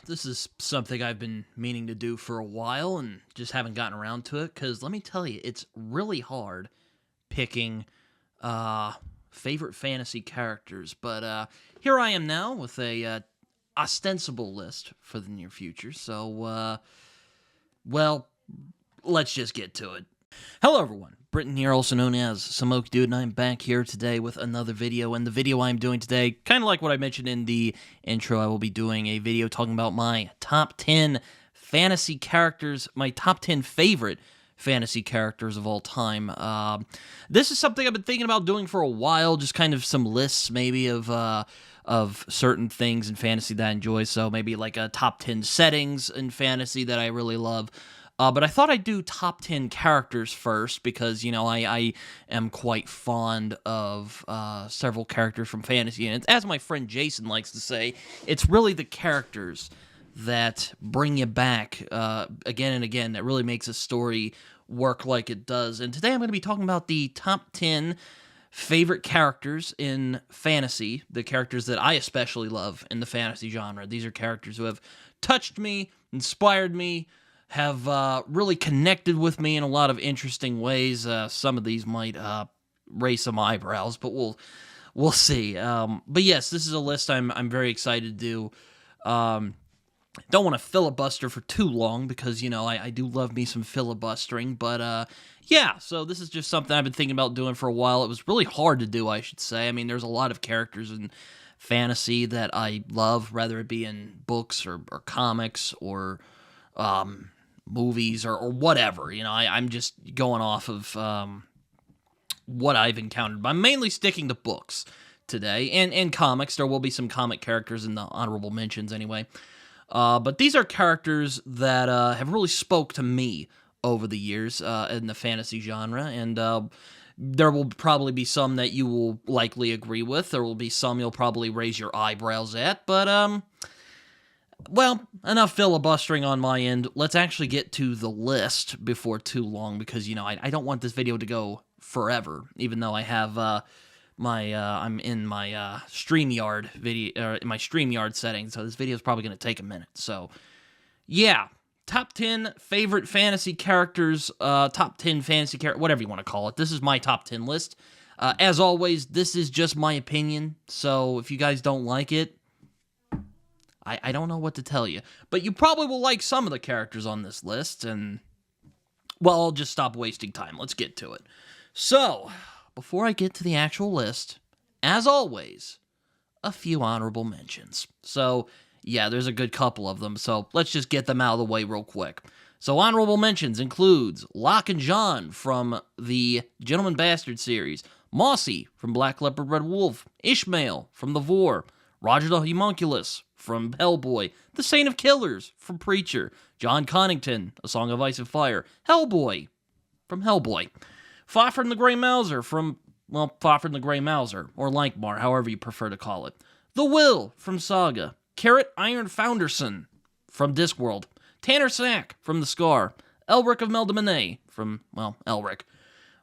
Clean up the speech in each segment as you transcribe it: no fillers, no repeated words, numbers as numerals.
this is something I've been meaning to do for a while and just haven't gotten around to it because let me tell you, it's really hard picking uh, favorite fantasy characters. But here I am now with a ostensible list for the near future. So, well, let's just get to it. Hello, everyone. Britton here, also known as Smoke Dude, and I'm back here today with another video. And the video I'm doing today, kind of like what I mentioned in the intro, I will be doing a video talking about my top 10 fantasy characters, my top 10 favorite fantasy characters of all time. This is something I've been thinking about doing for a while, just kind of some lists maybe of certain things in fantasy that I enjoy. So maybe like a top 10 settings in fantasy that I really love. But I thought I'd do top 10 characters first because, you know, I am quite fond of several characters from fantasy. And as my friend Jason likes to say, it's really the characters that bring you back again and again that really makes a story work like it does. And today I'm going to be talking about the top 10 favorite characters in fantasy, the characters that I especially love in the fantasy genre. These are characters who have touched me, inspired me, have really connected with me in a lot of interesting ways. Some of these might raise some eyebrows, but we'll see. But yes, this is a list I'm very excited to do. Don't want to filibuster for too long because, you know, I do love me some filibustering. But yeah, so this is just something I've been thinking about doing for a while. It was really hard to do, I should say. I mean, there's a lot of characters in fantasy that I love, whether it be in books or comics or movies or whatever. You know, I'm just going off of what I've encountered. But I'm mainly sticking to books today and comics. There will be some comic characters in the honorable mentions anyway. But these are characters that have really spoke to me over the years in the fantasy genre, and there will probably be some that you will likely agree with. There will be some you'll probably raise your eyebrows at, but well, enough filibustering on my end. Let's actually get to the list before too long because, you know, I don't want this video to go forever, even though I have I'm in my StreamYard video, in my StreamYard settings, so this video is probably going to take a minute. So, yeah, top 10 favorite fantasy characters, top 10 fantasy characters, whatever you want to call it. This is my top 10 list. As always, this is just my opinion, so if you guys don't like it, I don't know what to tell you. But you probably will like some of the characters on this list, and, well, I'll just stop wasting time. Let's get to it. So, before I get to the actual list, as always, a few honorable mentions. So, yeah, there's a good couple of them, so let's just get them out of the way real quick. So, honorable mentions includes Locke and John from the Gentleman Bastard series, Mossy from Black Leopard Red Wolf, Ishmael from The Vor, Roger the Homunculus from Hellboy, The Saint of Killers from Preacher, John Connington, A Song of Ice and Fire, Hellboy from Hellboy, Fafhrd the Grey Mouser from, well, Fafhrd the Grey Mouser, or Lankmar, however you prefer to call it, The Will from Saga, Carrot Iron Founderson from Discworld, Tanner Sack from The Scar, Elric of Meldemonet from, well, Elric,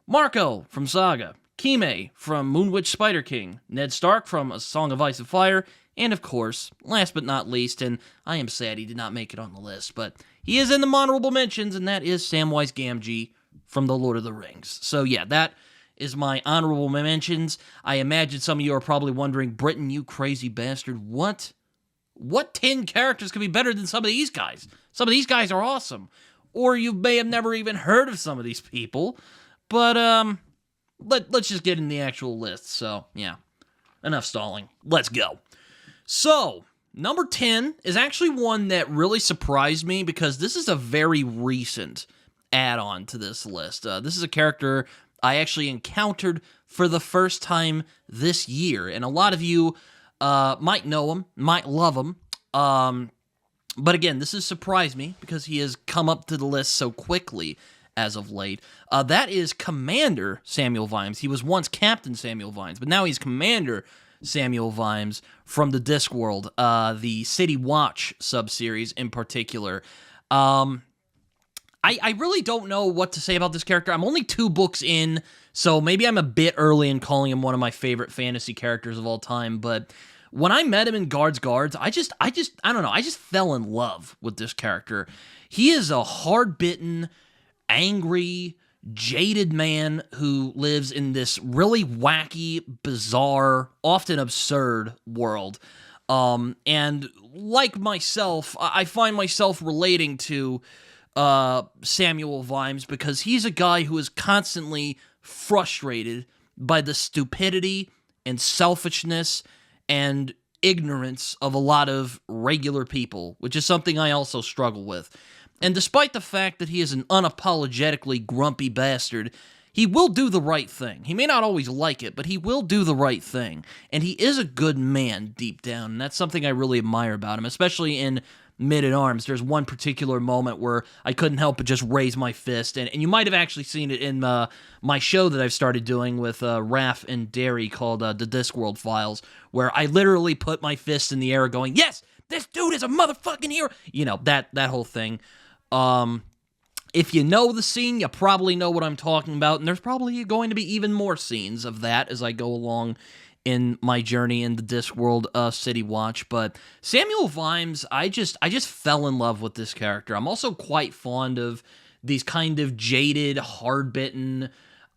Marco from Saga, Kime from Moonwitch Spider King, Ned Stark from A Song of Ice and Fire, and of course, last but not least, and I am sad he did not make it on the list, but he is in the honorable mentions, and that is Samwise Gamgee from The Lord of the Rings. So yeah, that is my honorable mentions. I imagine some of you are probably wondering, Britton, you crazy bastard, what 10 characters could be better than some of these guys? Some of these guys are awesome. Or you may have never even heard of some of these people. But, let's just get in the actual list. So, yeah, enough stalling. Let's go. So, number 10 is actually one that really surprised me because this is a very recent add-on to this list. This is a character I actually encountered for the first time this year, and a lot of you might know him, might love him, but again, this has surprised me because he has come up to the list so quickly as of late. That is Commander Samuel Vimes. He was once Captain Samuel Vimes, but now he's Commander Samuel Vimes from the Discworld, the City Watch subseries in particular. I really don't know what to say about this character. I'm only 2 books in, so maybe I'm a bit early in calling him one of my favorite fantasy characters of all time, but when I met him in Guards, I don't know, I just fell in love with this character. He is a hard-bitten, angry, jaded man who lives in this really wacky, bizarre, often absurd world. And like myself, I find myself relating to Samuel Vimes because he's a guy who is constantly frustrated by the stupidity and selfishness and ignorance of a lot of regular people, which is something I also struggle with. And despite the fact that he is an unapologetically grumpy bastard, he will do the right thing. He may not always like it, but he will do the right thing. And he is a good man deep down, and that's something I really admire about him, especially in Men at Arms. There's one particular moment where I couldn't help but just raise my fist, and you might have actually seen it in my show that I've started doing with Raph and Derry called The Discworld Files, where I literally put my fist in the air going, yes, this dude is a motherfucking hero! You know, that whole thing. If you know the scene, you probably know what I'm talking about, and there's probably going to be even more scenes of that as I go along in my journey in the Discworld City Watch. But Samuel Vimes, I just fell in love with this character. I'm also quite fond of these kind of jaded, hard-bitten,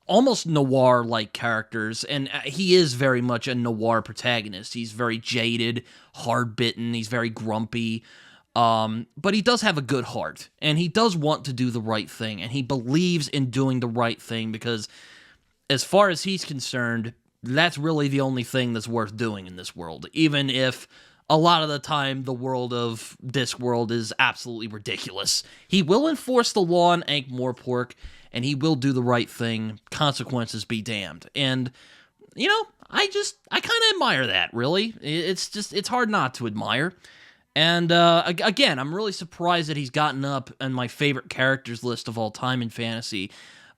almost noir-like characters, and he is very much a noir protagonist. He's very jaded, hard-bitten, he's very grumpy, but he does have a good heart, and he does want to do the right thing, and he believes in doing the right thing because, as far as he's concerned, that's really the only thing that's worth doing in this world, even if a lot of the time the world of Discworld is absolutely ridiculous. He will enforce the law on Ankh-Morpork, and he will do the right thing, consequences be damned. And, you know, I kind of admire that, really. It's hard not to admire. And, again, I'm really surprised that he's gotten up in my favorite characters list of all time in fantasy,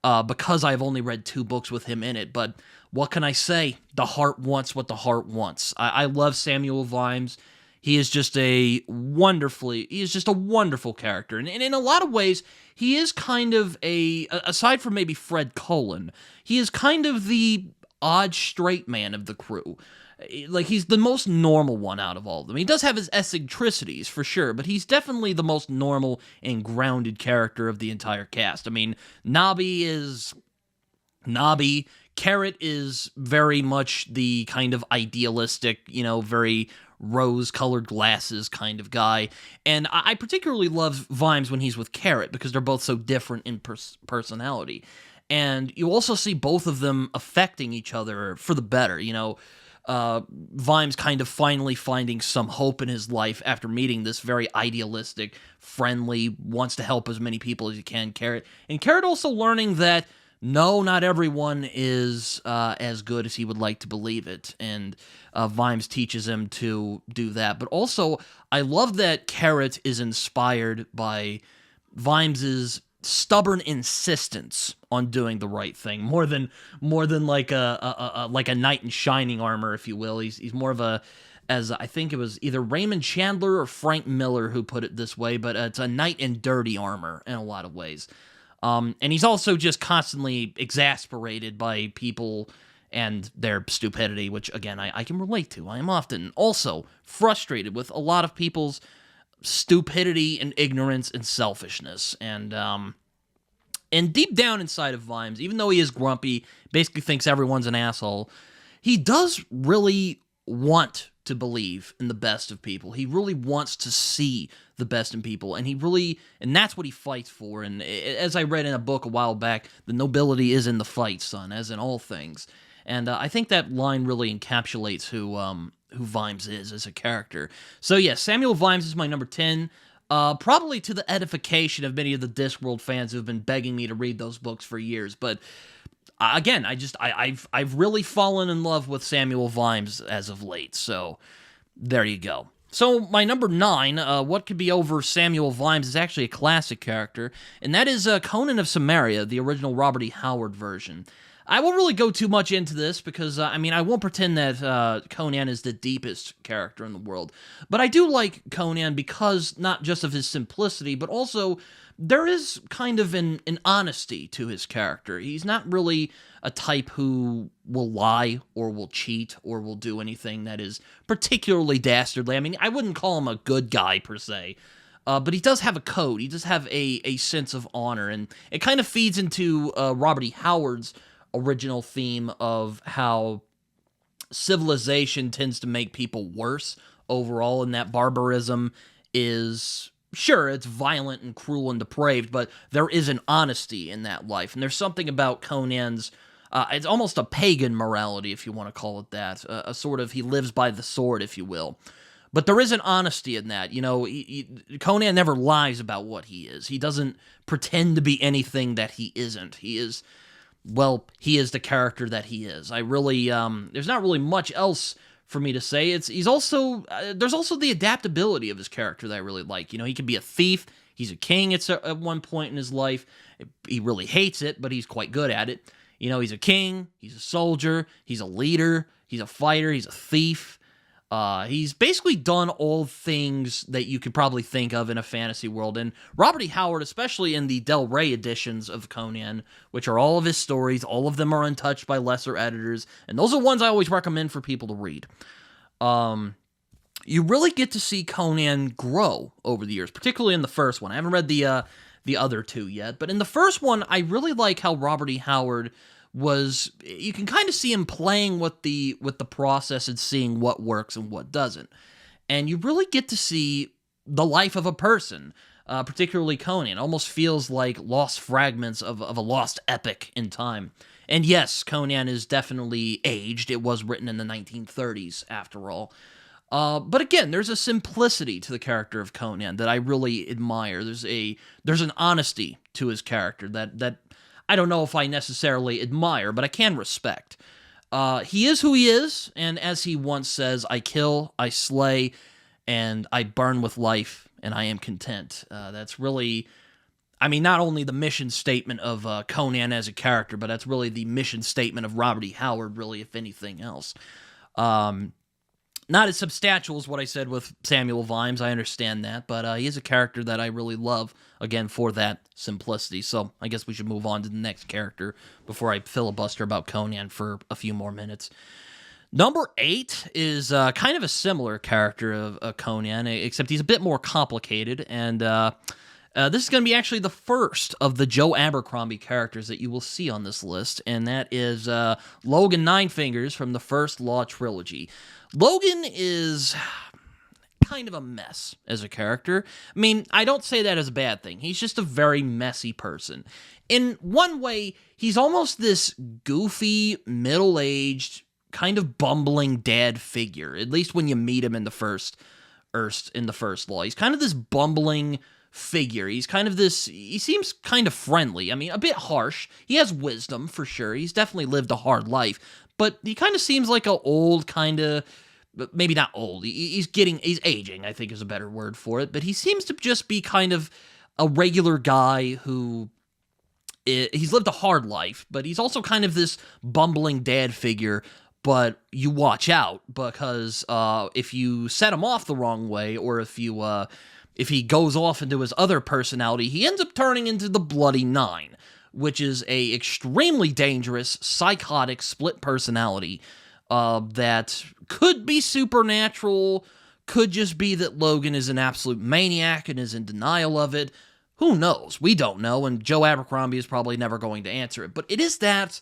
because I've only read 2 books with him in it, but what can I say? The heart wants what the heart wants. I love Samuel Vimes. He is just a wonderful character, and in a lot of ways, he is kind of aside from maybe Fred Colin, he is kind of the odd straight man of the crew. Like, he's the most normal one out of all of them. He does have his eccentricities, for sure, but he's definitely the most normal and grounded character of the entire cast. I mean, Nobby is Nobby. Carrot is very much the kind of idealistic, you know, very rose-colored glasses kind of guy. And I particularly love Vimes when he's with Carrot, because they're both so different in personality. And you also see both of them affecting each other for the better, you know. Vimes kind of finally finding some hope in his life after meeting this very idealistic, friendly, wants to help as many people as he can Carrot. And Carrot also learning that no, not everyone is as good as he would like to believe it, and Vimes teaches him to do that. But also, I love that Carrot is inspired by Vimes's stubborn insistence on doing the right thing, more than like a knight in shining armor, if you will. He's more of a, as I think it was either Raymond Chandler or Frank Miller who put it this way, but it's a knight in dirty armor in a lot of ways. And he's also just constantly exasperated by people and their stupidity, which, again, I can relate to. I am often also frustrated with a lot of people's stupidity and ignorance and selfishness. And deep down inside of Vimes, even though he is grumpy, basically thinks everyone's an asshole, he does really want to believe in the best of people. He really wants to see the best in people, and that's what he fights for. And as I read in a book a while back, the nobility is in the fight, son, as in all things. And I think that line really encapsulates who Vimes is as a character. So yeah, Samuel Vimes is my number 10. Probably to the edification of many of the Discworld fans who have been begging me to read those books for years. But again, I've really fallen in love with Samuel Vimes as of late. So there you go. So my number 9, what could be over Samuel Vimes, is actually a classic character, and that is Conan of Samaria, the original Robert E. Howard version. I won't really go too much into this because, I mean, I won't pretend that Conan is the deepest character in the world. But I do like Conan because not just of his simplicity, but also there is kind of an honesty to his character. He's not really a type who will lie or will cheat or will do anything that is particularly dastardly. I mean, I wouldn't call him a good guy per se. But he does have a code. He does have a sense of honor. And it kind of feeds into Robert E. Howard's original theme of how civilization tends to make people worse overall, and that barbarism is, sure, it's violent and cruel and depraved, but there is an honesty in that life. And there's something about Conan's, it's almost a pagan morality, if you want to call it that, a sort of, he lives by the sword, if you will. But there is an honesty in that. You know, Conan never lies about what he is. He doesn't pretend to be anything that he isn't. He is, well, he is the character that he is. I really, there's not really much else for me to say. He's also, there's also the adaptability of his character that I really like. You know, he can be a thief. He's a king at one point in his life. He really hates it, but he's quite good at it. You know, he's a king. He's a soldier. He's a leader. He's a fighter. He's a thief. He's basically done all things that you could probably think of in a fantasy world, and Robert E. Howard, especially in the Del Rey editions of Conan, which are all of his stories, all of them are untouched by lesser editors, and those are ones I always recommend for people to read. You really get to see Conan grow over the years, particularly in the first one. I haven't read the other two yet, but in the first one, I really like how Robert E. Howard you can kind of see him playing with the process and seeing what works and what doesn't. And you really get to see the life of a person, particularly Conan. It almost feels like lost fragments of a lost epic in time. And yes, Conan is definitely aged. It was written in the 1930s, after all. But again, there's a simplicity to the character of Conan that I really admire. There's an honesty to his character that I don't know if I necessarily admire, but I can respect. He is who he is, and as he once says, I kill, I slay, and I burn with life, and I am content. That's really, I mean, not only the mission statement of Conan as a character, but that's really the mission statement of Robert E. Howard, really, if anything else. Not as substantial as what I said with Samuel Vimes, I understand that, but he is a character that I really love, again, for that simplicity. So I guess we should move on to the next character before I filibuster about Conan for a few more minutes. Number 8 is kind of a similar character of Conan, except he's a bit more complicated, and this is going to be actually the first of the Joe Abercrombie characters that you will see on this list, and that is Logan Ninefingers from the First Law trilogy. Logan is kind of a mess as a character. I mean, I don't say that as a bad thing. He's just a very messy person. In one way, he's almost this goofy, middle-aged, kind of bumbling dad figure, at least when you meet him in the First Law. He's kind of this bumbling figure. He's kind of this, he seems kind of friendly. I mean, a bit harsh. He has wisdom, for sure. He's definitely lived a hard life, but he kind of seems like an old kind of, maybe not old, he's aging, I think is a better word for it, but he seems to just be kind of a regular guy who, he's lived a hard life, but he's also kind of this bumbling dad figure. But you watch out, because if you set him off the wrong way, or if he goes off into his other personality, he ends up turning into the Bloody Nine, which is a extremely dangerous, psychotic, split personality that could be supernatural, could just be that Logan is an absolute maniac and is in denial of it. Who knows? We don't know, and Joe Abercrombie is probably never going to answer it. But it is that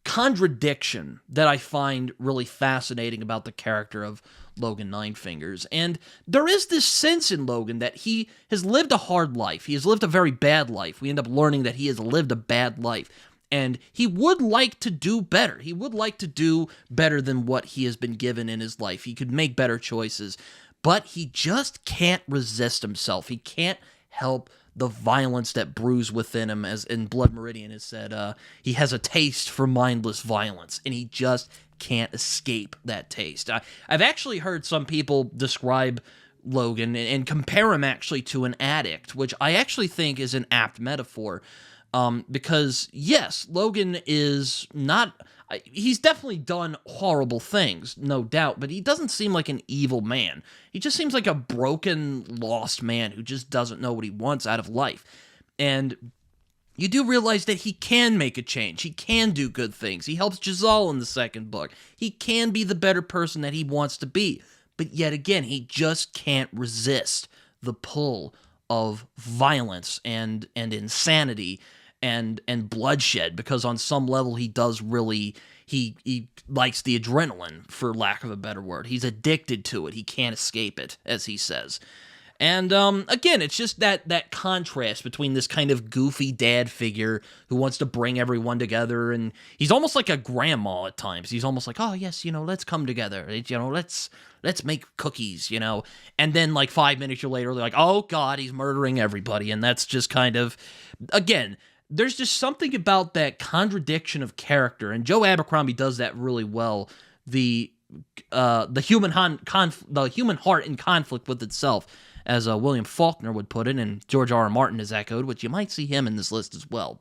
contradiction that I find really fascinating about the character of Logan Ninefingers. And there is this sense in Logan that he has lived a hard life. He has lived a very bad life. We end up learning that he has lived a bad life. And he would like to do better. He would like to do better than what he has been given in his life. He could make better choices. But he just can't resist himself. He can't help the violence that brews within him, as in Blood Meridian has said, he has a taste for mindless violence, and he just can't escape that taste. I've actually heard some people describe Logan and compare him actually to an addict, which I actually think is an apt metaphor. Because yes, Logan is not. He's definitely done horrible things, no doubt, but he doesn't seem like an evil man. He just seems like a broken, lost man who just doesn't know what he wants out of life. And you do realize that he can make a change. He can do good things. He helps Giselle in the second book. He can be the better person that he wants to be. But yet again, he just can't resist the pull of violence and insanity and bloodshed, because on some level he does really he likes the adrenaline, for lack of a better word. He's addicted to it. He can't escape it, as he says. And again, it's just that contrast between this kind of goofy dad figure who wants to bring everyone together, and he's almost like a grandma at times. He's almost like, oh yes, let's come together. Let's make cookies, And then like 5 minutes later, they're like, oh God, he's murdering everybody, and that's just kind of, again, there's just something about that contradiction of character, and Joe Abercrombie does that really well. The human heart in conflict with itself, as William Faulkner would put it, and George R. R. Martin has echoed, which you might see him in this list as well.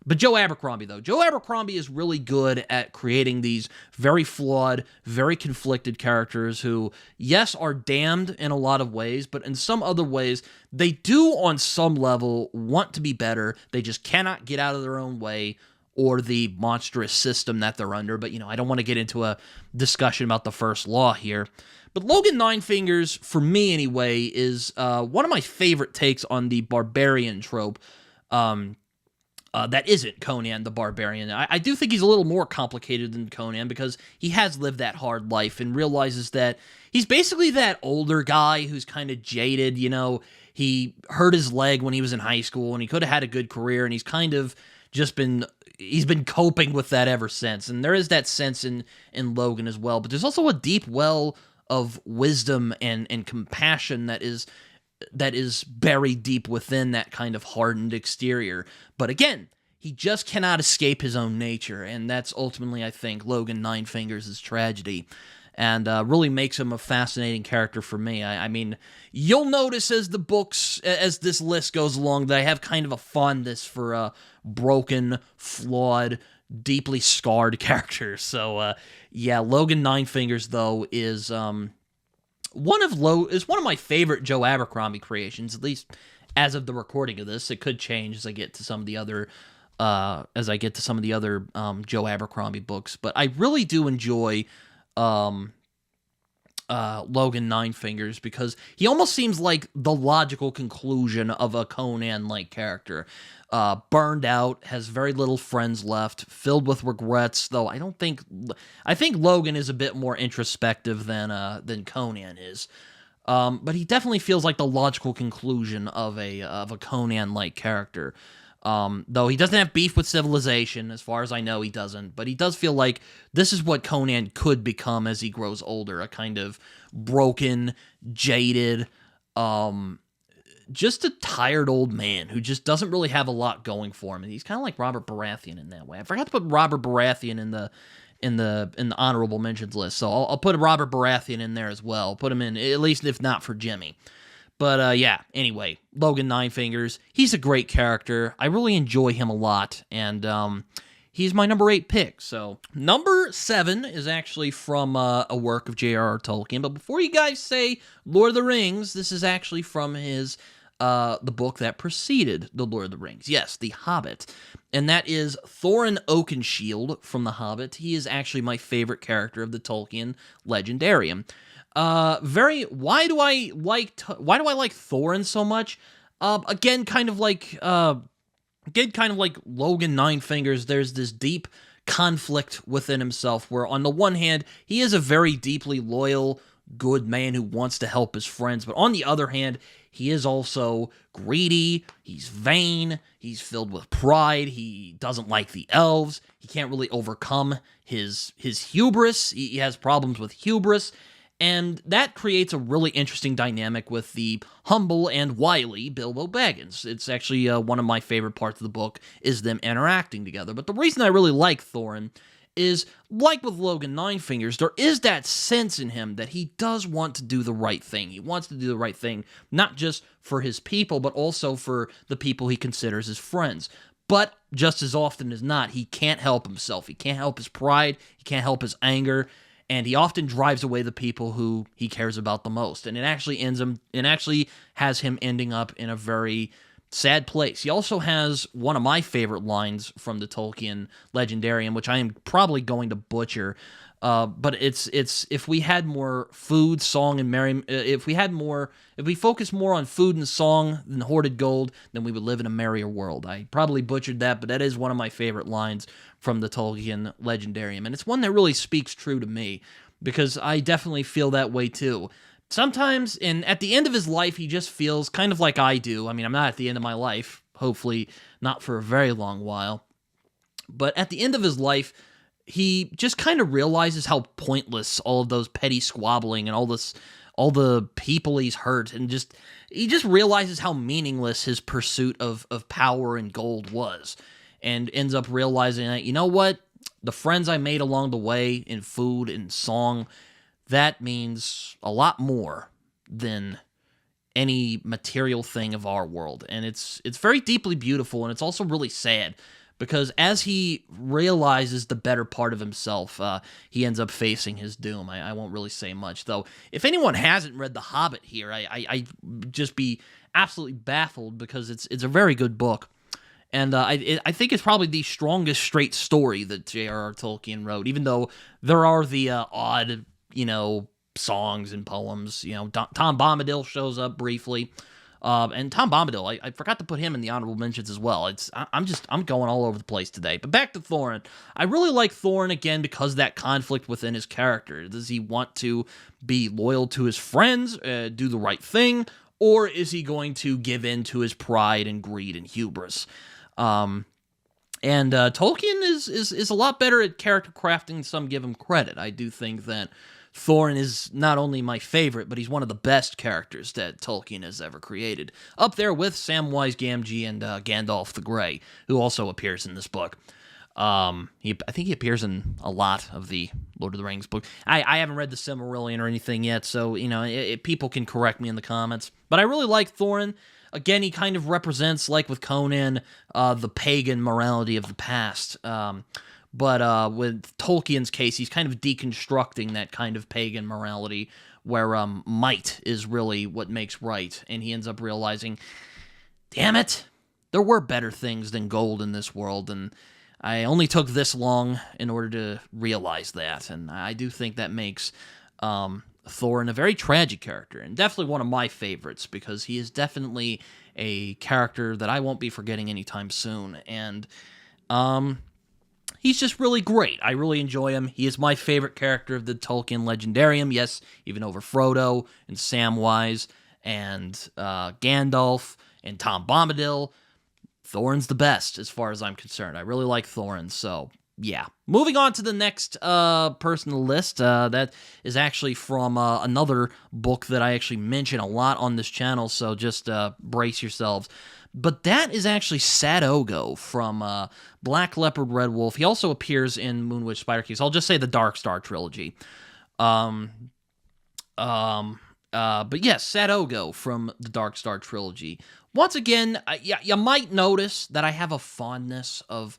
But Joe Abercrombie, though. Joe Abercrombie is really good at creating these very flawed, very conflicted characters who, yes, are damned in a lot of ways, but in some other ways, they do, on some level, want to be better. They just cannot get out of their own way or the monstrous system that they're under. But, I don't want to get into a discussion about the first law here. But Logan Nine Fingers, for me anyway, is one of my favorite takes on the barbarian trope that isn't Conan the Barbarian. I do think he's a little more complicated than Conan, because he has lived that hard life and realizes that he's basically that older guy who's kind of jaded. He hurt his leg when he was in high school, and he could have had a good career, and he's kind of just been coping with that ever since. And there is that sense in Logan as well, but there's also a deep well of wisdom and compassion that is buried deep within that kind of hardened exterior. But again, he just cannot escape his own nature, and that's ultimately, I think, Logan Nine Fingers' tragedy, and really makes him a fascinating character for me. I mean, you'll notice as this list goes along, that I have kind of a fondness for broken, flawed, deeply scarred characters. So, yeah, Logan Nine Fingers, though, is one of my favorite Joe Abercrombie creations, at least as of the recording of this. It could change as I get to some of the other Joe Abercrombie books, but I really do enjoy Logan Nine Fingers, because he almost seems like the logical conclusion of a Conan-like character. Burned out, has very little friends left, filled with regrets, though I think Logan is a bit more introspective than Conan is. But he definitely feels like the logical conclusion of a Conan-like character. Though he doesn't have beef with civilization, as far as I know he doesn't, but he does feel like this is what Conan could become as he grows older, a kind of broken, jaded, just a tired old man who just doesn't really have a lot going for him. And he's kind of like Robert Baratheon in that way. I forgot to put Robert Baratheon in the honorable mentions list, so I'll put Robert Baratheon in there as well. Put him in, at least if not for Jimmy. But yeah, anyway, Logan Nine Fingers, he's a great character. I really enjoy him a lot, and he's my number 8 pick. So number 7 is actually from a work of J.R.R. Tolkien. But before you guys say Lord of the Rings, this is actually from his the book that preceded The Lord of the Rings. Yes, The Hobbit. And that is Thorin Oakenshield from The Hobbit. He is actually my favorite character of the Tolkien legendarium. Why do I like Thorin so much? Again, kind of like Logan Nine Fingers, there's this deep conflict within himself, where on the one hand, he is a very deeply loyal, good man who wants to help his friends, but on the other hand, he is also greedy, he's vain, he's filled with pride, he doesn't like the elves, he can't really overcome his hubris, he has problems with hubris, and that creates a really interesting dynamic with the humble and wily Bilbo Baggins. It's actually one of my favorite parts of the book, is them interacting together. But the reason I really like Thorin is, like with Logan Nine Fingers, there is that sense in him that he does want to do the right thing. He wants to do the right thing, not just for his people, but also for the people he considers his friends. But just as often as not, he can't help himself. He can't help his pride. He can't help his anger. And he often drives away the people who he cares about the most. And it actually has him ending up in a very sad place. He also has one of my favorite lines from the Tolkien Legendarium, which I am probably going to butcher. But it's if we had more food, song, and if we focused more on food and song than hoarded gold, then we would live in a merrier world. I probably butchered that, but that is one of my favorite lines from the Tolkien Legendarium, and it's one that really speaks true to me because I definitely feel that way too. Sometimes, and at the end of his life, he just feels kind of like I do. I mean, I'm not at the end of my life, hopefully not for a very long while, but at the end of his life, he just kind of realizes how pointless all of those petty squabbling and all the people he's hurt, and he just realizes how meaningless his pursuit of power and gold was, and ends up realizing that, you know what, the friends I made along the way in food and song, that means a lot more than any material thing of our world. And it's very deeply beautiful, and it's also really sad, because as he realizes the better part of himself, he ends up facing his doom. I won't really say much, though. If anyone hasn't read The Hobbit here, I just be absolutely baffled, because it's a very good book. And I think it's probably the strongest straight story that J.R.R. Tolkien wrote, even though there are the odd, songs and poems. Tom Bombadil shows up briefly. And Tom Bombadil, I forgot to put him in the honorable mentions as well. I'm going all over the place today. But back to Thorin. I really like Thorin, again, because that conflict within his character. Does he want to be loyal to his friends, do the right thing, or is he going to give in to his pride and greed and hubris? And Tolkien is a lot better at character crafting than some give him credit. I do think that Thorin is not only my favorite, but he's one of the best characters that Tolkien has ever created. Up there with Samwise Gamgee and Gandalf the Grey, who also appears in this book. I think he appears in a lot of the Lord of the Rings book. I haven't read the Silmarillion or anything yet, so people can correct me in the comments. But I really like Thorin. Again, he kind of represents, like with Conan, the pagan morality of the past. But with Tolkien's case, he's kind of deconstructing that kind of pagan morality where might is really what makes right. And he ends up realizing, damn it, there were better things than gold in this world, and I only took this long in order to realize that. And I do think that makes Thorin a very tragic character, and definitely one of my favorites, because he is definitely a character that I won't be forgetting anytime soon. And he's just really great. I really enjoy him. He is my favorite character of the Tolkien Legendarium. Yes, even over Frodo and Samwise and Gandalf and Tom Bombadil. Thorin's the best as far as I'm concerned. I really like Thorin, so yeah. Moving on to the next person on the list. That is actually from another book that I actually mention a lot on this channel, so just brace yourselves. But that is actually Sad-Ogo from Black Leopard, Red Wolf. He also appears in Moonwitch Spider Keys. I'll just say the Dark Star trilogy. But yes, Sad-Ogo from the Dark Star trilogy. Once again, you might notice that I have a fondness of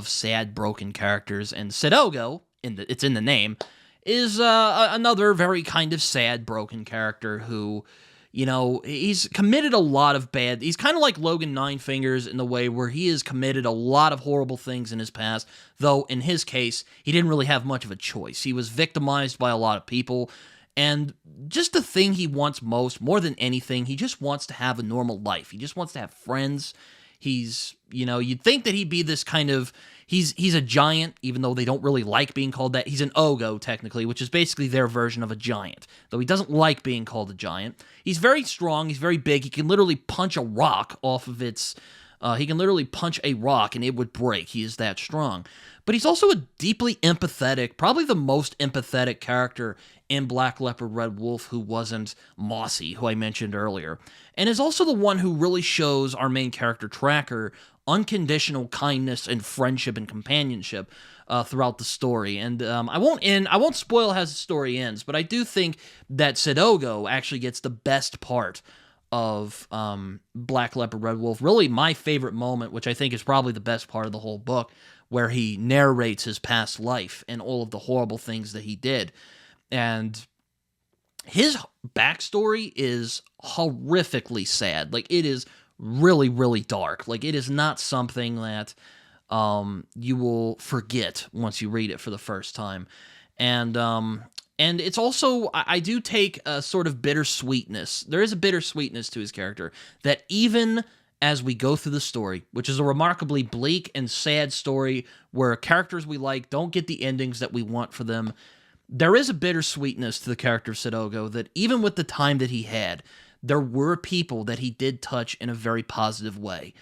sad, broken characters, and Sad-Ogo, it's in the name, is another very kind of sad, broken character who, he's committed a lot of bad. He's kind of like Logan Ninefingers in the way where he has committed a lot of horrible things in his past, though in his case, he didn't really have much of a choice. He was victimized by a lot of people, and just the thing he wants most, more than anything, he just wants to have a normal life. He just wants to have friends. He's, you'd think that he'd be this kind of, he's a giant, even though they don't really like being called that. He's an Ogo, technically, which is basically their version of a giant, though he doesn't like being called a giant. He's very strong, he's very big, he can literally punch a rock off of its, he can literally punch a rock and it would break. He is that strong. But he's also a deeply empathetic, probably the most empathetic character in Black Leopard, Red Wolf who wasn't Mossy, who I mentioned earlier. And is also the one who really shows our main character, Tracker, unconditional kindness and friendship and companionship throughout the story. And I won't spoil how the story ends, but I do think that Sad-Ogo actually gets the best part of Black Leopard, Red Wolf. Really, my favorite moment, which I think is probably the best part of the whole book, where he narrates his past life and all of the horrible things that he did. And his backstory is horrifically sad. Like, it is really, really dark. Like, it is not something that you will forget once you read it for the first time. And it's also, I do take a sort of bittersweetness. There is a bittersweetness to his character that even as we go through the story, which is a remarkably bleak and sad story where characters we like don't get the endings that we want for them, there is a bittersweetness to the character of Sidogo that even with the time that he had, there were people that he did touch in a very positive way.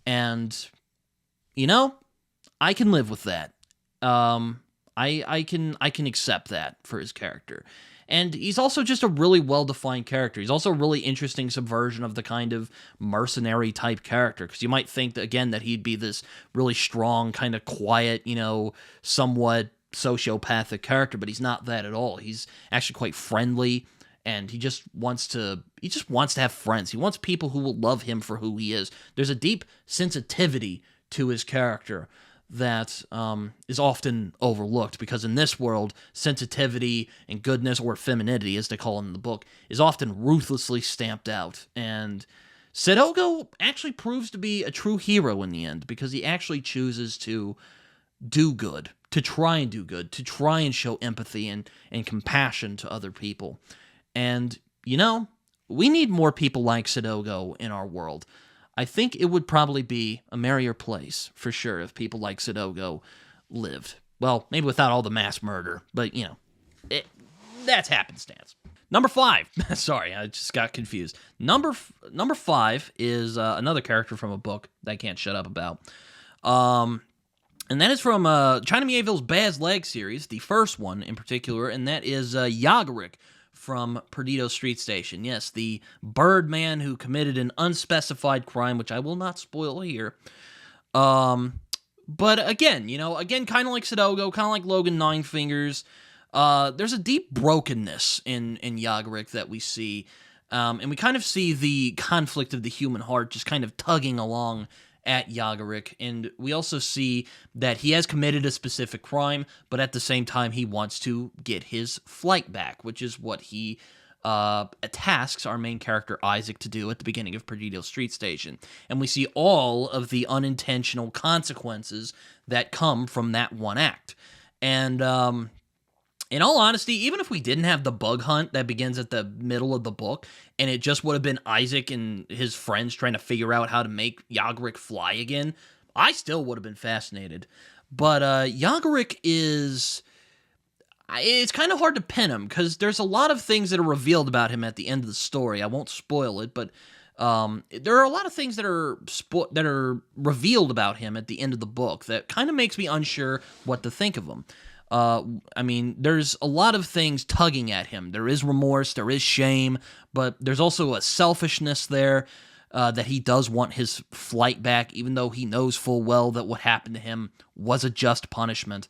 And, you know, I can live with that. I can accept that for his character. And he's also just a really well-defined character. He's also a really interesting subversion of the kind of mercenary type character. Because you might think, that, again, that he'd be this really strong, kind of quiet, somewhat sociopathic character, but he's not that at all. He's actually quite friendly, and he just wants to have friends. He wants people who will love him for who he is. There's a deep sensitivity to his character that is often overlooked, because in this world, sensitivity and goodness, or femininity, as they call it in the book, is often ruthlessly stamped out. And Sidogo actually proves to be a true hero in the end, because he actually chooses to do good, to try and do good, to try and show empathy and compassion to other people. And, we need more people like Sidogo in our world. I think it would probably be a merrier place, for sure, if people like Sidogo lived. Well, maybe without all the mass murder, but, that's happenstance. Number 5. Sorry, I just got confused. Number 5 is another character from a book that I can't shut up about. And that is from China Mieville's Baz Leg series, the first one in particular, and that is Yagarick from Perdido Street Station. Yes, the Birdman who committed an unspecified crime, which I will not spoil here. But again, kind of like Sidogo, kind of like Logan Nine Fingers, there's a deep brokenness in Yagarick that we see, and we kind of see the conflict of the human heart just kind of tugging along at Yagarick, and we also see that he has committed a specific crime, but at the same time he wants to get his flight back, which is what he tasks our main character Isaac to do at the beginning of Perdido Street Station. And we see all of the unintentional consequences that come from that one act. And in all honesty, even if we didn't have the bug hunt that begins at the middle of the book, and it just would have been Isaac and his friends trying to figure out how to make Yagarick fly again, I still would have been fascinated. But Yagarick is... It's kind of hard to pin him, because there's a lot of things that are revealed about him at the end of the story. I won't spoil it, but there are a lot of things that are revealed about him at the end of the book that kind of makes me unsure what to think of him. There's a lot of things tugging at him. There is remorse, there is shame, but there's also a selfishness there, that he does want his flight back, even though he knows full well that what happened to him was a just punishment.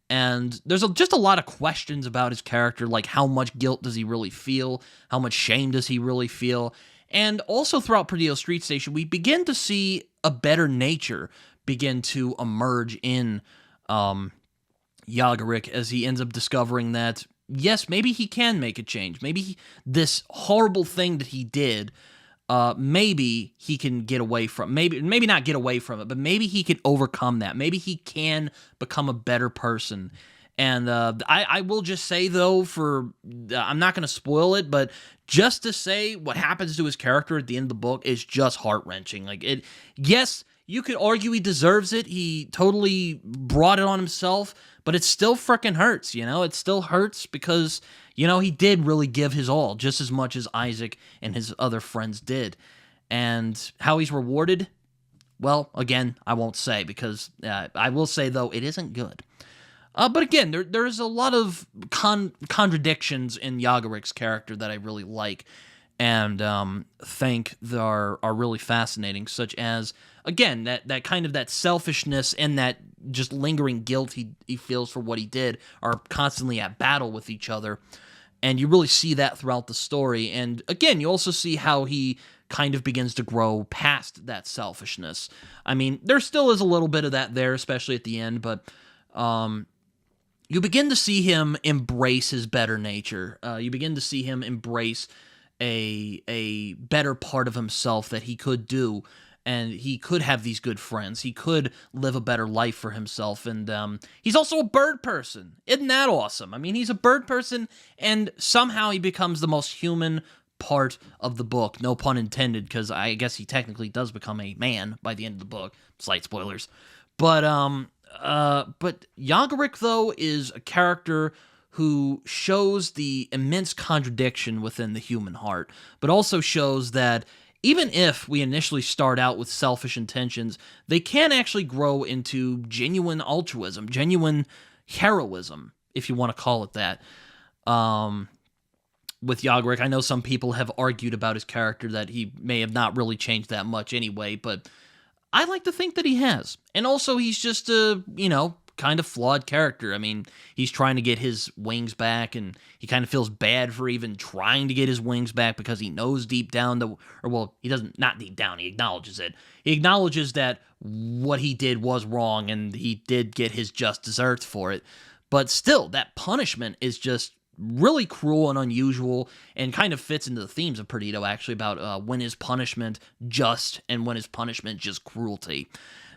And there's just a lot of questions about his character, like how much guilt does he really feel? How much shame does he really feel? And also throughout Perdido Street Station, we begin to see a better nature begin to emerge in Yagarick, as he ends up discovering that, yes, maybe he can make a change. Maybe this horrible thing that he did, maybe he can get away from, maybe not get away from it, but maybe he can overcome that. Maybe he can become a better person. And I will just say, though, I'm not going to spoil it, but just to say what happens to his character at the end of the book is just heart-wrenching. Yes, you could argue he deserves it. He totally brought it on himself, but it still freaking hurts, It still hurts because, he did really give his all, just as much as Isaac and his other friends did. And how he's rewarded? Well, again, I won't say, because I will say, though, it isn't good. But again, there's a lot of contradictions in Yagarick's character that I really like and think are really fascinating, such as, again, that kind of that selfishness and that just lingering guilt he feels for what he did are constantly at battle with each other. And you really see that throughout the story. And again, you also see how he kind of begins to grow past that selfishness. I mean, there still is a little bit of that there, especially at the end, but you begin to see him embrace his better nature. You begin to see him embrace a better part of himself that he could do, and he could have these good friends. He could live a better life for himself, and he's also a bird person. Isn't that awesome? I mean, he's a bird person, and somehow he becomes the most human part of the book. No pun intended, because I guess he technically does become a man by the end of the book. Slight spoilers. But Yagurac, though, is a character who shows the immense contradiction within the human heart, but also shows that even if we initially start out with selfish intentions, they can actually grow into genuine altruism, genuine heroism, if you want to call it that. With Yagurac, I know some people have argued about his character that he may have not really changed that much anyway, but I like to think that he has. And also, he's just a, kind of flawed character. I mean, he's trying to get his wings back, and he kind of feels bad for even trying to get his wings back because he knows deep down he doesn't, not deep down, he acknowledges it. He acknowledges that what he did was wrong, and he did get his just desserts for it. But still, that punishment is just really cruel and unusual, and kind of fits into the themes of Perdido, actually, about when is punishment just and when is punishment just cruelty.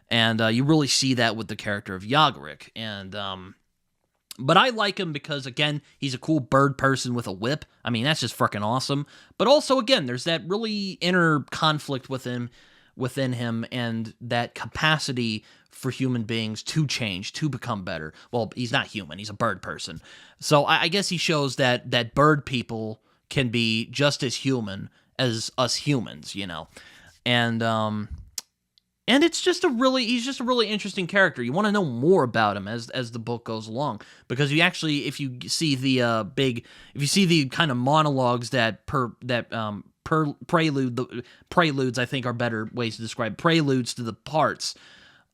And you really see that with the character of Yagurac. And but I like him because, again, he's a cool bird person with a whip. I mean, that's just freaking awesome. But also, again, there's that really inner conflict within him, and that capacity for human beings to change, to become better. Well, he's not human. He's a bird person. So I guess he shows that bird people can be just as human as us humans, And it's just he's just a really interesting character. You want to know more about him as the book goes along, because you actually, if you see the kind of monologues preludes, I think are better ways to describe preludes to the parts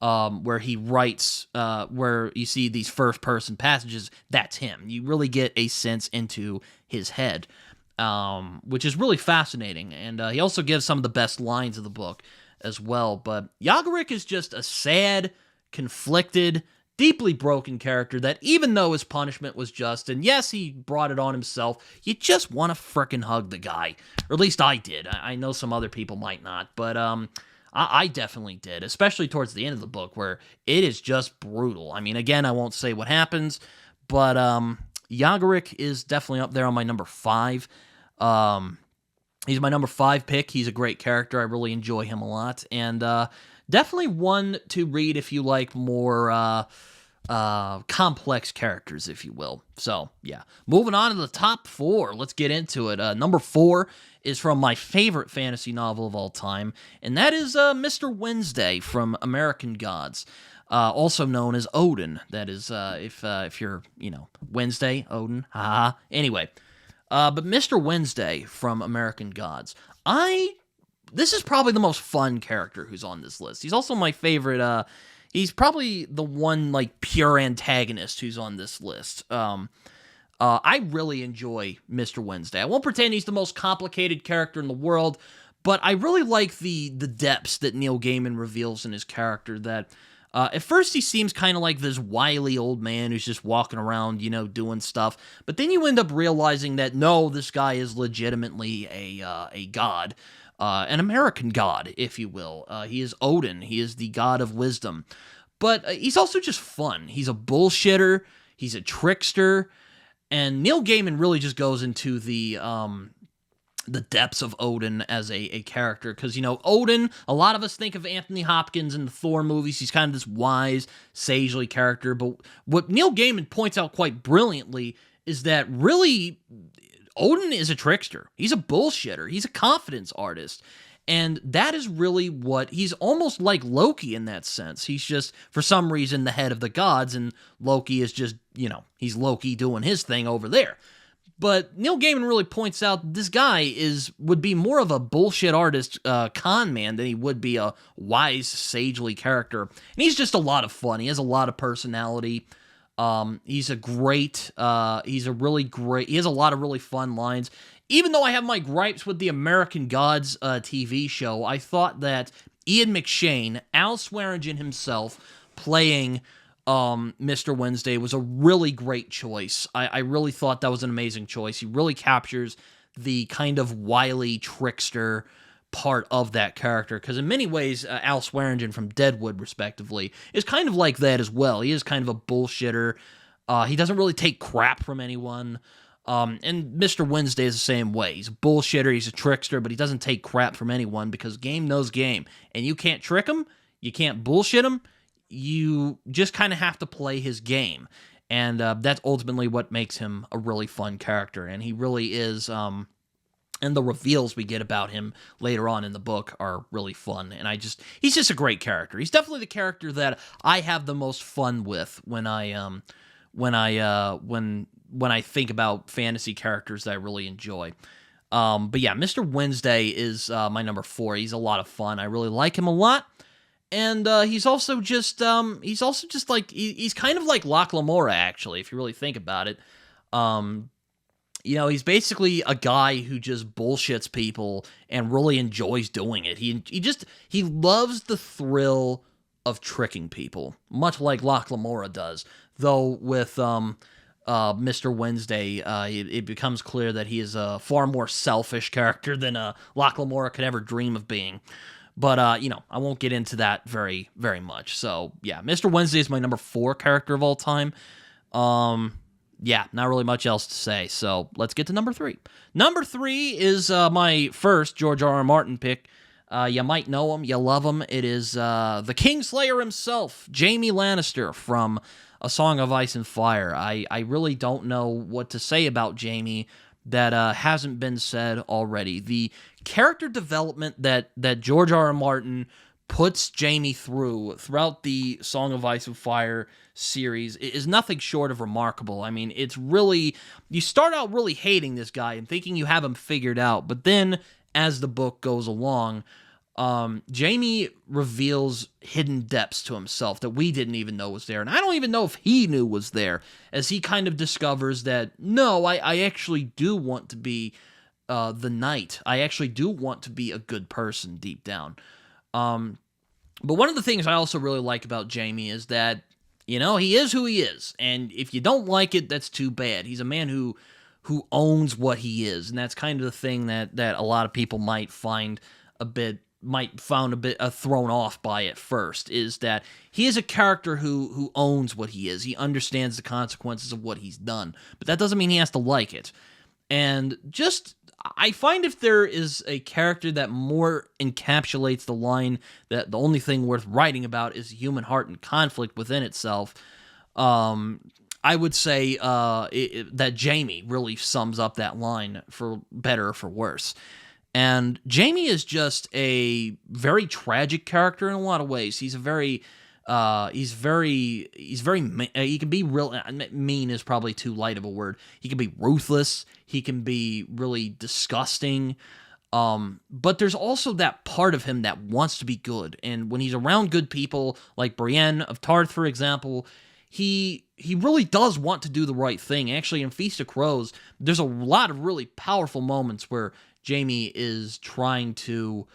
where he writes, where you see these first person passages, that's him. You really get a sense into his head, which is really fascinating. And he also gives some of the best lines of the book as well. But Yagurac is just a sad, conflicted, deeply broken character that, even though his punishment was just, and yes, he brought it on himself, you just want to frickin' hug the guy. Or at least I did. I know some other people might not, but I definitely did, especially towards the end of the book, where it is just brutal. I mean, again, I won't say what happens, but Yagurac is definitely up there on my number 5. He's my number 5 pick. He's a great character. I really enjoy him a lot. And definitely one to read if you like more complex characters, if you will. So, yeah. Moving on to the top 4. Let's get into it. Number 4 is from my favorite fantasy novel of all time, and that is Mr. Wednesday from American Gods. Also known as Odin. That is, if you're, Wednesday, Odin, haha. Anyway. But Mr. Wednesday from American Gods, this is probably the most fun character who's on this list. He's also my favorite, he's probably the one, pure antagonist who's on this list. I really enjoy Mr. Wednesday. I won't pretend he's the most complicated character in the world, but I really like the depths that Neil Gaiman reveals in his character, that at first, he seems kind of like this wily old man who's just walking around, doing stuff. But then you end up realizing that, no, this guy is legitimately a god, an American god, if you will. He is Odin. He is the god of wisdom. But he's also just fun. He's a bullshitter. He's a trickster. And Neil Gaiman really just goes into the depths of Odin as a character, because, Odin, a lot of us think of Anthony Hopkins in the Thor movies. He's kind of this wise, sagely character, but what Neil Gaiman points out quite brilliantly is that really Odin is a trickster. He's a bullshitter. He's a confidence artist. And that is really he's almost like Loki in that sense. He's just, for some reason, the head of the gods, and Loki is just, he's Loki doing his thing over there. But Neil Gaiman really points out this guy would be more of a bullshit artist, con man, than he would be a wise, sagely character. And he's just a lot of fun. He has a lot of personality. He's a great, he's a really great, he has a lot of really fun lines. Even though I have my gripes with the American Gods TV show, I thought that Ian McShane, Al Swearingen himself, playing Mr. Wednesday was a really great choice. I really thought that was an amazing choice. He really captures the kind of wily trickster part of that character, because in many ways, Al Swearingen from Deadwood, respectively, is kind of like that as well. He is kind of a bullshitter. He doesn't really take crap from anyone. And Mr. Wednesday is the same way. He's a bullshitter, he's a trickster, but he doesn't take crap from anyone because game knows game. And you can't trick him, you can't bullshit him, you just kind of have to play his game. And that's ultimately what makes him a really fun character. And he really is, and the reveals we get about him later on in the book are really fun. And he's just a great character. He's definitely the character that I have the most fun with when I think about fantasy characters that I really enjoy. But yeah, Mr. Wednesday is my number 4. He's a lot of fun. I really like him a lot. And he's also just like, he's kind of like Locke Lamora, actually, if you really think about it. He's basically a guy who just bullshits people and really enjoys doing it. He loves the thrill of tricking people, much like Locke Lamora does. Though with Mr. Wednesday, it becomes clear that he is a far more selfish character than Locke Lamora could ever dream of being. But, I won't get into that very, very much. So, yeah, Mr. Wednesday is my number 4 character of all time. Yeah, not really much else to say. So, let's get to number 3. Number 3 is my first George R. R. Martin pick. You might know him, you love him. It is the Kingslayer himself, Jaime Lannister from A Song of Ice and Fire. I really don't know what to say about Jaime that hasn't been said already. The character development that George R. R. Martin puts Jaime throughout the Song of Ice and Fire series is nothing short of remarkable. I mean, it's really, you start out really hating this guy and thinking you have him figured out, but then as the book goes along, Jaime reveals hidden depths to himself that we didn't even know was there, and I don't even know if he knew was there, as he kind of discovers that, no, I actually do want to be the knight. I actually do want to be a good person deep down. But one of the things I also really like about Jaime is that, he is who he is, and if you don't like it, that's too bad. He's a man who owns what he is, and that's kind of the thing that a lot of people might find a bit thrown off by at first, is that he is a character who owns what he is. He understands the consequences of what he's done, but that doesn't mean he has to like it. And I find if there is a character that more encapsulates the line that the only thing worth writing about is the human heart and conflict within itself, I would say that Jaime really sums up that line, for better or for worse. And Jaime is just a very tragic character in a lot of ways. He's he can be real, mean is probably too light of a word. He can be ruthless. He can be really disgusting. But there's also that part of him that wants to be good. And when he's around good people, like Brienne of Tarth, for example, he really does want to do the right thing. Actually, in Feast of Crows, there's a lot of really powerful moments where Jaime is trying to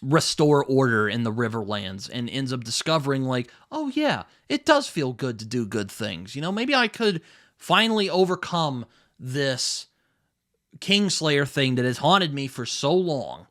restore order in the Riverlands and ends up discovering, like, oh yeah, it does feel good to do good things. Maybe I could finally overcome this Kingslayer thing that has haunted me for so long,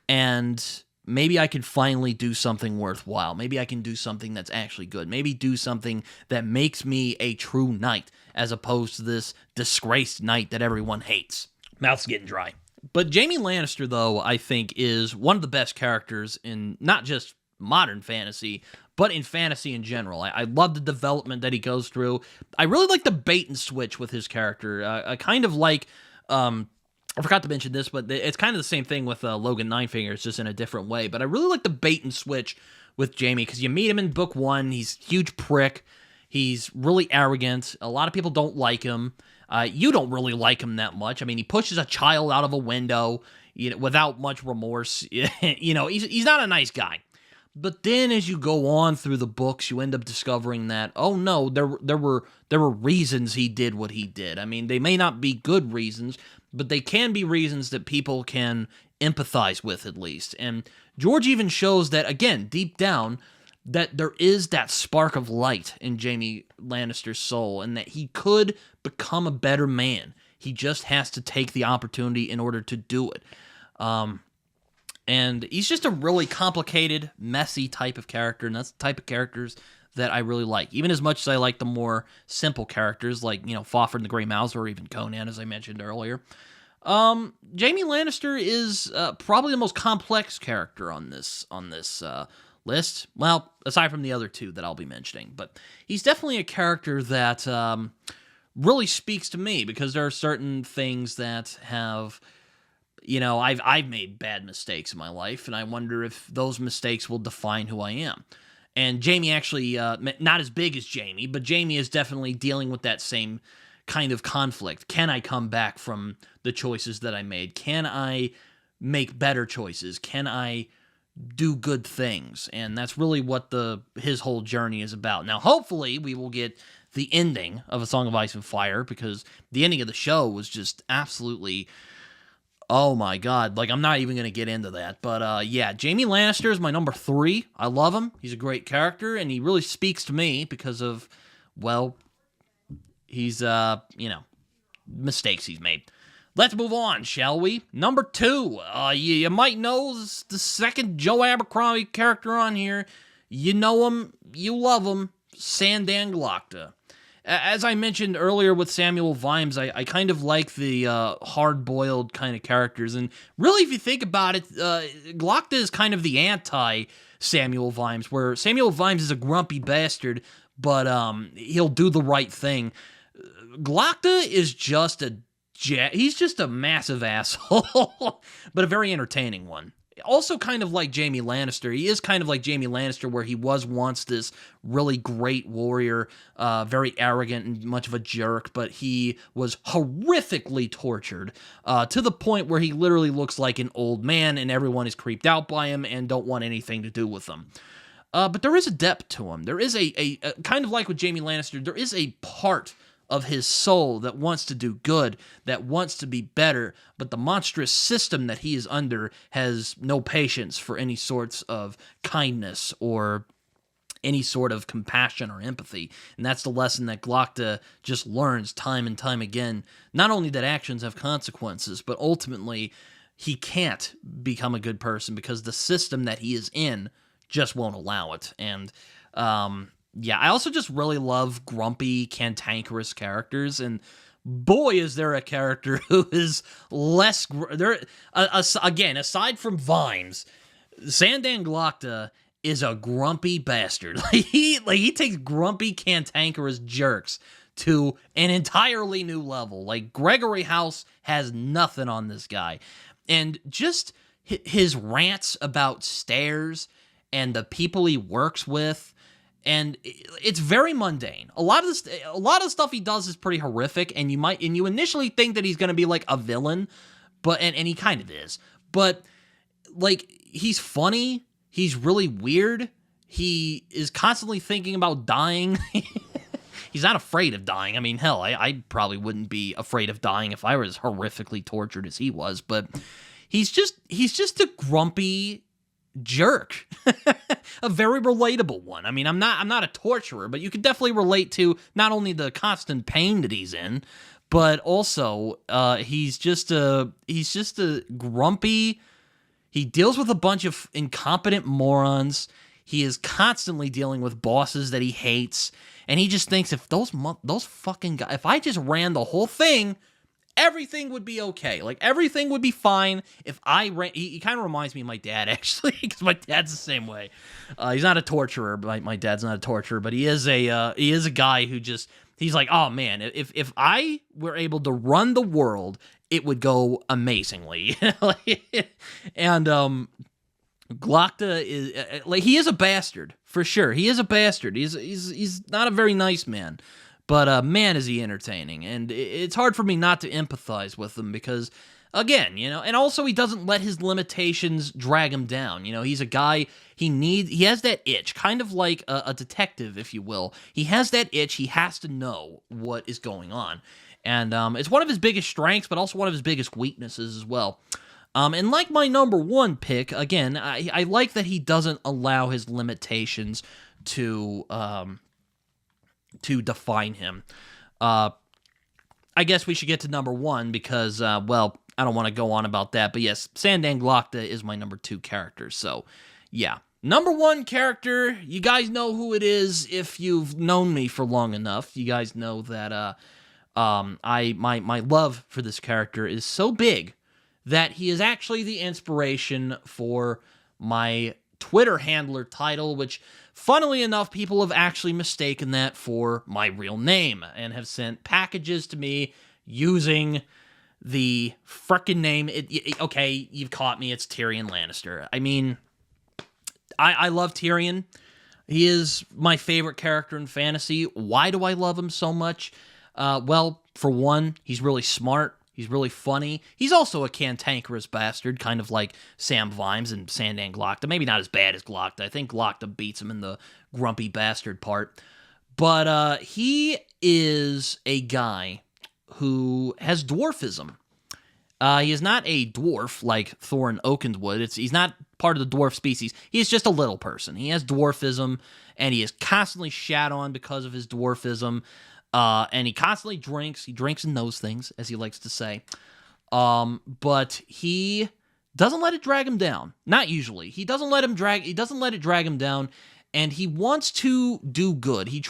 and maybe I could finally do something worthwhile. Maybe I can do something that's actually good. Maybe do something that makes me a true knight, as opposed to this disgraced knight that everyone hates. Mouth's getting dry. But Jaime Lannister, though, I think is one of the best characters in not just modern fantasy, but in fantasy in general. I love the development that he goes through. I really like the bait and switch with his character. I kind of like, I forgot to mention this, but it's kind of the same thing with Logan Ninefingers, just in a different way. But I really like the bait and switch with Jaime, because you meet him in book 1, he's a huge prick, he's really arrogant, a lot of people don't like him. You don't really like him that much. I mean, he pushes a child out of a window, without much remorse. He's not a nice guy. But then as you go on through the books, you end up discovering that, oh no, there were reasons he did what he did. I mean, they may not be good reasons, but they can be reasons that people can empathize with at least. And George even shows that, again, deep down, that there is that spark of light in Jaime Lannister's soul, and that he could become a better man. He just has to take the opportunity in order to do it. And he's just a really complicated, messy type of character, and that's the type of characters that I really like. Even as much as I like the more simple characters, like, Fafhrd and the Grey Mouse, or even Conan, as I mentioned earlier. Jaime Lannister is probably the most complex character on this list. Well, aside from the other two that I'll be mentioning. But he's definitely a character that really speaks to me, because there are certain things that have... I've made bad mistakes in my life, and I wonder if those mistakes will define who I am. And Jaime actually, not as big as Jaime, but Jaime is definitely dealing with that same kind of conflict. Can I come back from the choices that I made? Can I make better choices? Can I do good things? And that's really what his whole journey is about. Now, hopefully, we will get the ending of A Song of Ice and Fire, because the ending of the show was just absolutely... oh my god, I'm not even going to get into that. But yeah, Jaime Lannister is my number 3. I love him. He's a great character, and he really speaks to me because of, well, he's, mistakes he's made. Let's move on, shall we? Number 2, you might know the second Joe Abercrombie character on here. You know him, you love him, Sandan Glokta. As I mentioned earlier with Samuel Vimes, I kind of like the hard-boiled kind of characters. And really, if you think about it, Glokta is kind of the anti-Samuel Vimes, where Samuel Vimes is a grumpy bastard, but he'll do the right thing. Glokta is just he's just a massive asshole, but a very entertaining one. Also kind of like Jaime Lannister. He is kind of like Jaime Lannister, where he was once this really great warrior, very arrogant and much of a jerk, but he was horrifically tortured to the point where he literally looks like an old man, and everyone is creeped out by him and don't want anything to do with him. But there is a depth to him. There is a kind of like with Jaime Lannister, there is a part of his soul that wants to do good, that wants to be better, but the monstrous system that he is under has no patience for any sorts of kindness or any sort of compassion or empathy. And that's the lesson that Glokta just learns time and time again. Not only that actions have consequences, but ultimately he can't become a good person because the system that he is in just won't allow it. And yeah, I also just really love grumpy, cantankerous characters, and boy, is there a character who is less... again, aside from Vimes, Sandan Glokta is a grumpy bastard. He takes grumpy, cantankerous jerks to an entirely new level. Like, Gregory House has nothing on this guy. And just his rants about Stairs and the people he works with, and it's very mundane. A lot of the stuff he does is pretty horrific, and you initially think that he's going to be like a villain, but and he kind of is. But like, he's funny, he's really weird. He is constantly thinking about dying. He's not afraid of dying. I mean, hell, I probably wouldn't be afraid of dying if I were as horrifically tortured as he was, but he's just a grumpy jerk. A very relatable one. I mean, I'm not a torturer, but you can definitely relate to not only the constant pain that he's in, but also he's just a grumpy... He deals with a bunch of incompetent morons. He is constantly dealing with bosses that he hates, and he just thinks, if those fucking guys, if I just ran the whole thing, everything would be okay. Like, everything would be fine if I ran... He kind of reminds me of my dad, actually, because my dad's the same way. He's not a torturer. My dad's not a torturer, but he is a guy who just... He's like, oh, man, if I were able to run the world, it would go amazingly. And Glokta is... like, he is a bastard, for sure. He is a bastard. He's not a very nice man. But man, is he entertaining. And it's hard for me not to empathize with him because again, and also he doesn't let his limitations drag him down. He's a guy, he has that itch, kind of like a detective, if you will. He has that itch, he has to know what is going on. And it's one of his biggest strengths, but also one of his biggest weaknesses as well. And like my number one pick, again, I like that he doesn't allow his limitations to define him. I guess we should get to number one because, well, I don't want to go on about that. But yes, Sandan Glokta is my number two character. So, yeah. Number one character, you guys know who it is if you've known me for long enough. You guys know that my love for this character is so big that he is actually the inspiration for my Twitter handler title, which, funnily enough, people have actually mistaken that for my real name and have sent packages to me using the frickin' name. Okay, you've caught me. It's Tyrion Lannister. I mean, I love Tyrion. He is my favorite character in fantasy. Why do I love him so much? Well, for one, he's really smart. He's really funny. He's also a cantankerous bastard, kind of like Sam Vimes and Sandan Glokta. Maybe not as bad as Glokta. I think Glokta beats him in the grumpy bastard part. But he is a guy who has dwarfism. He is not a dwarf like Thorin Oakenswood. He's not part of the dwarf species. He is just a little person. He has dwarfism, and he is constantly shat on because of his dwarfism. And he constantly drinks. He drinks and knows things, as he likes to say. But he doesn't let it drag him down. Not usually. He doesn't let it drag him down, and he wants to do good. He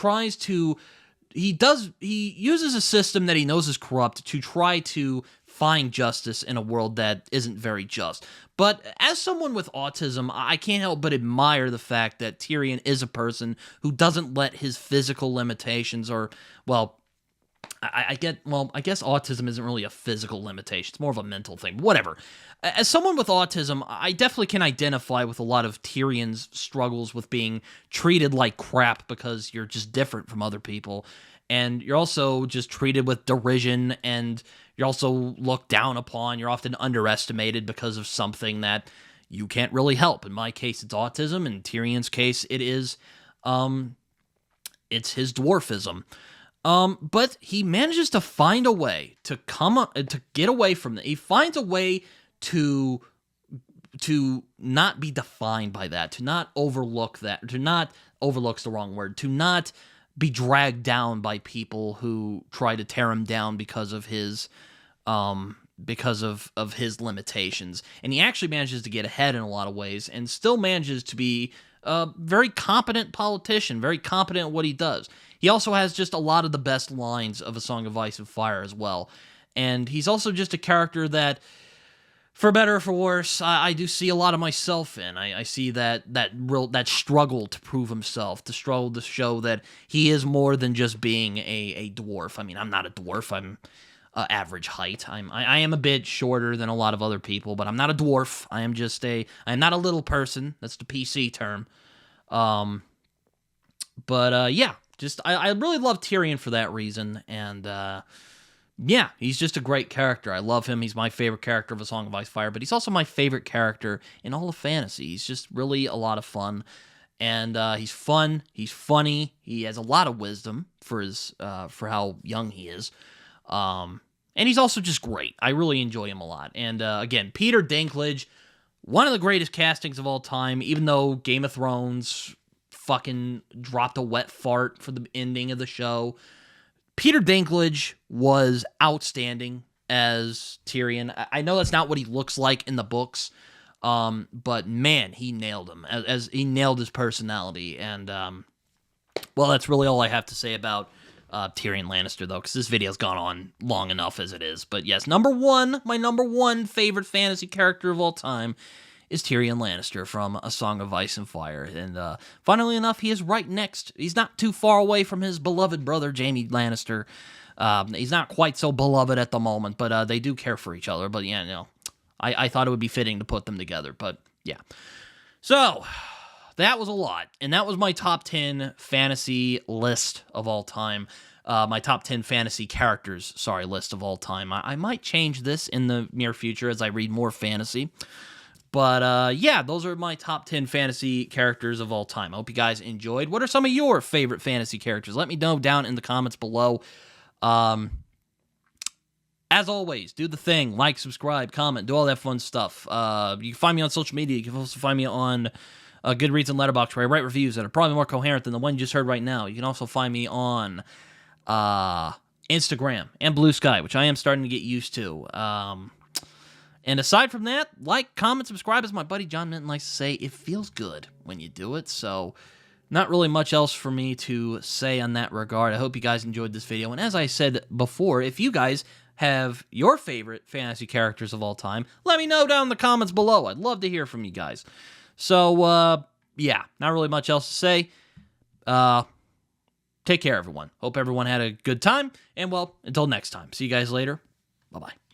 uses a system that he knows is corrupt to try to find justice in a world that isn't very just. But as someone with autism, I can't help but admire the fact that Tyrion is a person who doesn't let his physical limitations, or, well, I guess autism isn't really a physical limitation. It's more of a mental thing. Whatever. As someone with autism, I definitely can identify with a lot of Tyrion's struggles with being treated like crap because you're just different from other people. And you're also just treated with derision, and you're also looked down upon. You're often underestimated because of something that you can't really help. In my case, it's autism. In Tyrion's case, it is, it's his dwarfism. But he manages to find a way to get away from that. He finds a way to not be defined by that, to not overlook that, overlook's the wrong word, to not be dragged down by people who try to tear him down because of his limitations. And he actually manages to get ahead in a lot of ways and still manages to be a very competent politician, very competent at what he does. He also has just a lot of the best lines of A Song of Ice and Fire as well. And he's also just a character that, for better or for worse, I do see a lot of myself in. I see that struggle to prove himself, the struggle to show that he is more than just being a dwarf. I mean, I'm not a dwarf. I'm average height. I am a bit shorter than a lot of other people, but I'm not a dwarf. I am not a little person. That's the PC term. Yeah, just I really love Tyrion for that reason, and yeah, he's just a great character. I love him. He's my favorite character of A Song of Ice and Fire, but he's also my favorite character in all of fantasy. He's just really a lot of fun, and he's fun. He's funny. He has a lot of wisdom for how young he is. And he's also just great. I really enjoy him a lot. And again, Peter Dinklage, one of the greatest castings of all time, even though Game of Thrones fucking dropped a wet fart for the ending of the show. Peter Dinklage was outstanding as Tyrion. I know that's not what he looks like in the books, but man, he nailed him, as he nailed his personality. And well, that's really all I have to say about Tyrion Lannister, though, because this video's gone on long enough as it is. But yes, my number one favorite fantasy character of all time is Tyrion Lannister from A Song of Ice and Fire. And funnily enough, he is right next. He's not too far away from his beloved brother, Jaime Lannister. He's not quite so beloved at the moment, but they do care for each other. But yeah, no, I thought it would be fitting to put them together. But yeah. So that was a lot. And that was my top 10 fantasy list of all time. my top 10 fantasy characters, list of all time. I might change this in the near future as I read more fantasy. But yeah, those are my top 10 fantasy characters of all time. I hope you guys enjoyed. What are some of your favorite fantasy characters? Let me know down in the comments below. As always, do the thing. Like, subscribe, comment, do all that fun stuff. You can find me on social media. You can also find me on Goodreads and Letterboxd, where I write reviews that are probably more coherent than the one you just heard right now. You can also find me on Instagram and Blue Sky, which I am starting to get used to. And aside from that, like, comment, subscribe, as my buddy John Minton likes to say, it feels good when you do it. So, not really much else for me to say on that regard. I hope you guys enjoyed this video. And as I said before, if you guys have your favorite fantasy characters of all time, let me know down in the comments below. I'd love to hear from you guys. So, yeah, not really much else to say. Take care, everyone. Hope everyone had a good time. And, well, until next time. See you guys later. Bye-bye.